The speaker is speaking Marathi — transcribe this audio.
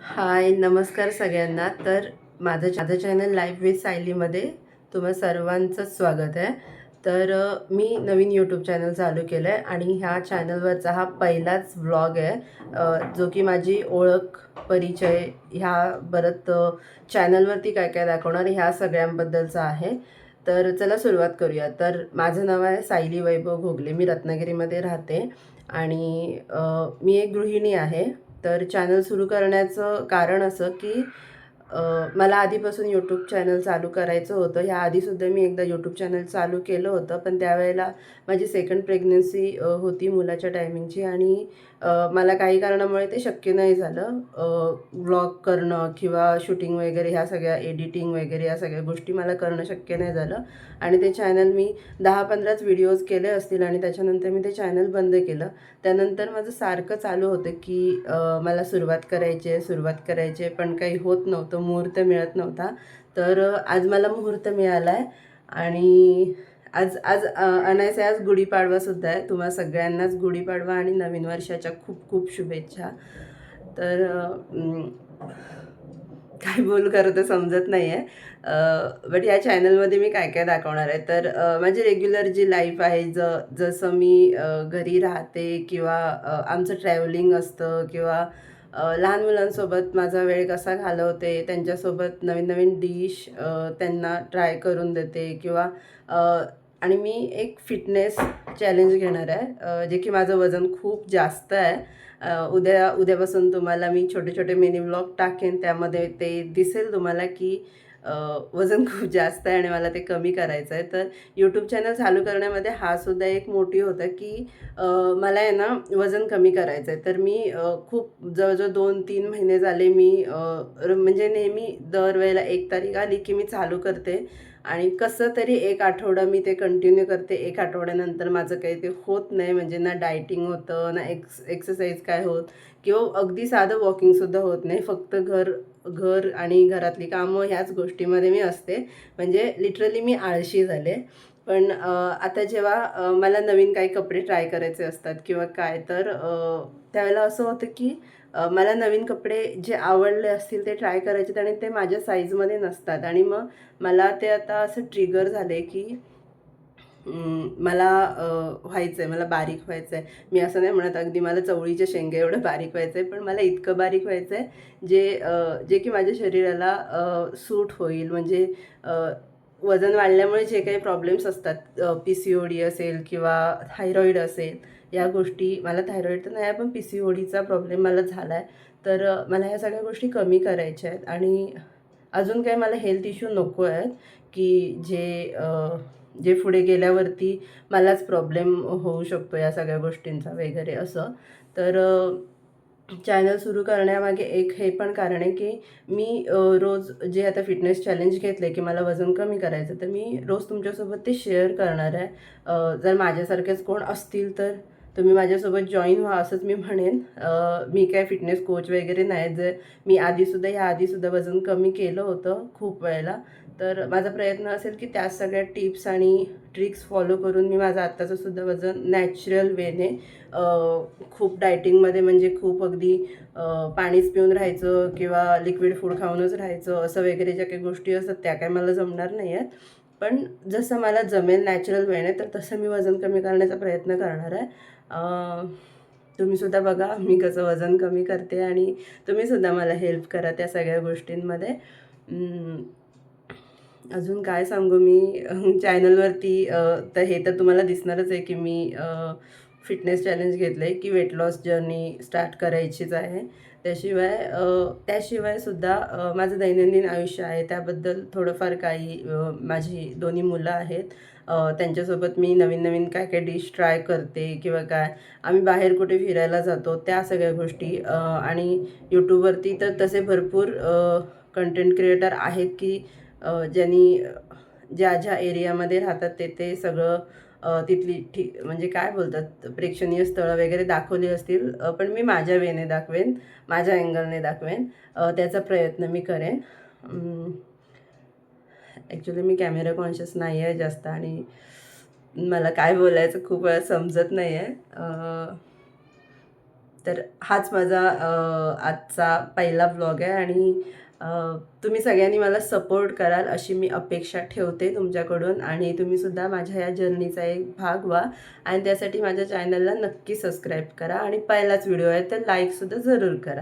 हाय, नमस्कार सगळ्यांना. तर माझं चॅनल लाईफ विथ सायलीमध्ये तुम्हा सर्वांचं स्वागत आहे. तर मी नवीन यूट्यूब चॅनल चालू केलं आहे आणि ह्या चॅनलवरचा हा पहिलाच व्लॉग आहे, जो की माझी ओळख, परिचय ह्या परत चॅनलवरती काय काय दाखवणार ह्या सगळ्यांबद्दलचा आहे. तर चला सुरुवात करूया. तर माझं नाव आहे सायली वैभव घोगले. मी रत्नागिरीमध्ये राहते आणि मी एक गृहिणी आहे. तर चॅनल सुरू करण्याचं कारण असं की मला आधीपासून यूट्यूब चॅनल चालू करायचं होतं. ह्या आधीसुद्धा मी एकदा यूट्यूब चॅनल चालू केलं होतं, पण त्यावेळेला माझी सेकंड प्रेग्नन्सी होती मुलाच्या टायमिंगची आणि मला काही कारणामुळे ते शक्य नाही झालं. व्लॉग करणं किंवा शूटिंग वगैरे ह्या सगळ्या एडिटिंग वगैरे या सगळ्या गोष्टी मला करणं शक्य नाही झालं आणि ते चॅनल मी 10-15च व्हिडिओज केले असतील आणि त्याच्यानंतर मी ते चॅनल बंद केलं. त्यानंतर माझं सारखं चालू होतं की मला सुरुवात करायची आहे, पण काही होत नव्हतं, मुहूर्त मिळत नव्हता. तर आज मला मुहूर्त मिळाला आहे आणि आज आज अनायसे आज गुढीपाडवासुद्धा आहे. तुम्हा सगळ्यांनाच गुढीपाडवा आणि नवीन वर्षाच्या खूप खूप शुभेच्छा. तर काय बोलू खरं तर समजत नाही आहे. बट या चॅनलमध्ये मी काय काय दाखवणार आहे, तर माझी रेग्युलर जी लाईफ आहे, जसं मी घरी राहते किंवा आमचं ट्रॅव्हलिंग असतं किंवा लहान मुलांसोबत माझा वेळ कसा घालवते, त्यांच्यासोबत नवीन नवीन डिश त्यांना ट्राय करून देते किंवा आणि मी एक फिटनेस चॅलेंज घेणार आहे, जे की माझं वजन खूप जास्त आहे. उद्यापासून तुम्हाला मी छोटे छोटे मिनी व्लॉग टाकेन, त्यामध्ये ते दिसेल तुम्हाला की वजन खूप जास्त आहे आणि मला ते कमी करायचं आहे. तर यूट्यूब चॅनल चालू करण्यामध्ये हा सुद्धा एक मोटिव्ह होता की मला आहे ना वजन कमी करायचं आहे. तर मी खूप जवळजवळ 2-3 महिने झाले मी म्हणजे नेहमी दरवेळेला 1 तारीख आली की मी चालू करते आणि कसं तरी 1 आठवडा मी ते कंटिन्यू करते. 1 आठवड्यानंतर माझं काही ते होत नाही, म्हणजे ना डायटिंग होतं, ना एक्सरसाइज काय होत किंवा अगदी साधं वॉकिंगसुद्धा होत नाही. फक्त घर घर आणि घरातली कामं ह्याच गोष्टीमध्ये मी असते. म्हणजे लिटरली मी आळशी झाले. पण आता जेव्हा मला नवीन काही कपडे ट्राय करायचे असतात किंवा काय, तर त्यावेळेला असं होतं की मला नवीन कपडे जे आवडले असतील ते ट्राय करायचे आणि ते माझ्या साईजमध्ये नसतात आणि मग मला ते आता असं ट्रिगर झाले की मला व्हायचं आहे, मला बारीक व्हायचं आहे. मी असं नाही म्हणत अगदी मला चवळीच्या शेंगे एवढं बारीक व्हायचं आहे, पण मला इतकं बारीक व्हायचं आहे जे की माझ्या शरीराला सूट होईल. म्हणजे वजन वाढल्यामुळे जे काही प्रॉब्लेम्स असतात, पी-सी-ओ-डी असेल किंवा थायरॉईड असेल, या गोष्टी, मला थायरॉईड तर नाही आहे, पण पी-सी-ओ-डीचा प्रॉब्लेम मला झाला आहे. तर मला ह्या सगळ्या गोष्टी कमी करायच्या आहेत आणि अजून काही मला हेल्थ इश्यू नको आहेत की जे पुढे गेल्यावरती मलाच प्रॉब्लेम होऊ शकतो या सगळ्या गोष्टींचा वगैरे असं. तर चॅनल सुरू करण्यामागे एक हे पण कारण आहे की मी रोज जे आता फिटनेस चॅलेंज घेतलं आहे की मला वजन कमी करायचं, तर मी रोज तुमच्यासोबत ते शेअर करणार आहे. जर माझ्यासारखेच कोण असतील तर तुम्ही माझ्यासोबत जॉईन व्हा असंच मी म्हणेन. मी काय फिटनेस कोच वगैरे नाही. जर मी ह्या आधीसुद्धा वजन कमी केलं होतं खूप वेळेला. तर माझा प्रयत्न असेल की त्या सगळ्या टिप्स आणि ट्रिक्स फॉलो करून मी माझं आत्ताचं सुद्धा वजन नॅचरल वेने, खूप डायटिंगमध्ये म्हणजे खूप अगदी पाणीच पिऊन राहायचं किंवा लिक्विड फूड खाऊनच राहायचं असं वगैरे ज्या काही गोष्टी असतात त्या काही मला जमणार नाही आहेत. पण जसं मला जमेल नॅचरल वेने, तर तसं मी वजन कमी करण्याचा प्रयत्न करणार आहे. तुम्हीसुद्धा बघा मी कसं वजन कमी करते आणि तुम्हीसुद्धा मला हेल्प करा त्या सगळ्या गोष्टींमध्ये. अजून काय सांगू मी चॅनलवरती, तर हे तर तुम्हाला दिसणारच आहे की मी फिटनेस चॅलेंज घेतलं आहे की वेट लॉस जर्नी स्टार्ट करायचीच आहे. त्याशिवायसुद्धा माझं दैनंदिन आयुष्य आहे, त्याबद्दल थोडंफार काही, माझी दोन्ही मुलं आहेत, त्यांच्यासोबत मी नवीन नवीन काय काय डिश ट्राय करते किंवा काय, आम्ही बाहेर कुठे फिरायला जातो त्या सगळ्या गोष्टी, आणि यूट्यूबवरती तर तसे भरपूर कंटेंट क्रिएटर आहेत की ज्यांनी ज्या ज्या एरियामध्ये राहतात ते सगळं तिथली म्हणजे काय बोलतात, प्रेक्षणीय स्थळं वगैरे दाखवली असतील, पण मी माझ्या वेने दाखवेन, माझ्या अँगलने दाखवेन. त्याचा प्रयत्न मी करेन. ॲक्च्युली मी कॅमेरा कॉन्शियस नाही आहे जास्त आणि मला काय बोलायचं खूप वेळा समजत नाही आहे. तर हाच माझा आजचा पहिला व्लॉग आहे आणि अ, तुम्ही सगळ्यांनी मला सपोर्ट कराल अशी मी अपेक्षा ठेवते तुमच्याकडून आणि तुम्हीसुद्धा माझ्या या जर्नीचा एक भाग व्हा आणि त्यासाठी माझ्या चॅनलला नक्की सबस्क्राईब करा आणि पहिलाच व्हिडिओ आहे तर लाईकसुद्धा जरूर करा.